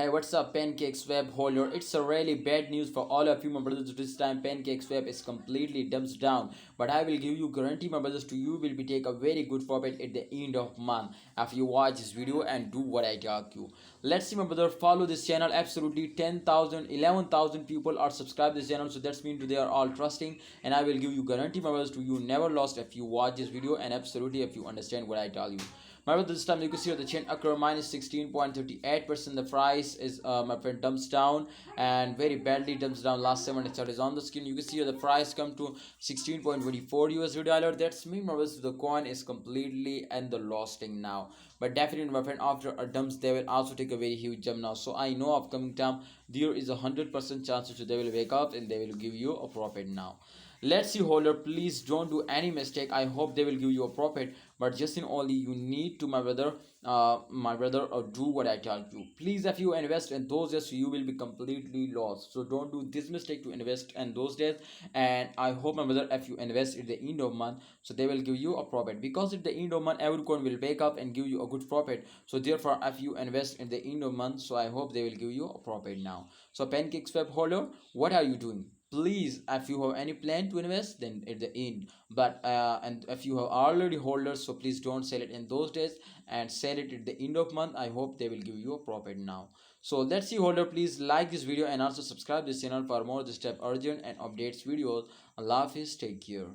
Hey, what's up, Pancakeswap holder? It's a really bad news for all of you, my brothers. This time, Pancakeswap is completely dumbs down. But I will give you guarantee, my brothers, to you will be take a very good profit at the end of month after you watch this video and do what I tell you. Let's see, my brother. Follow this channel. Absolutely, 10,000, 11,000 people are subscribed this channel, so that's mean to they are all trusting. And I will give you guarantee, my brothers, to you never lost if you watch this video and absolutely if you understand what I tell you. My brother, this time you can see the chain occur minus 16.38%. The price is my friend dumps down and very badly dumps down. Last 7 days is on the screen. You can see the price come to 16.24 USD dollar. That's mean, my brother, the coin is completely and the losing now. But definitely, my friend, after a dumps, they will also take a very huge jump now. So I know upcoming time there is 100% chance that they will wake up and they will give you a profit now. Let's see, holder, please don't do any mistake. I hope they will give you a profit, but just in only you need to, my brother, do what I tell you. Please, if you invest in those days, you will be completely lost. So don't do this mistake to invest in those days. And I hope, my brother, if you invest at the end of month, so they will give you a profit, because at the end of month every coin will wake up and give you a good profit. So therefore, if you invest in the end of month, so I hope they will give you a profit now. So Pancakeswap holder, what are you doing? Please, if you have any plan to invest, then at the end. But and if you have already holders, so please don't sell it in those days and sell it at the end of month. I hope they will give you a profit now. So let's see, holder, please like this video and also subscribe this channel for more this type urgent and updates videos. Allah Hafiz, take care.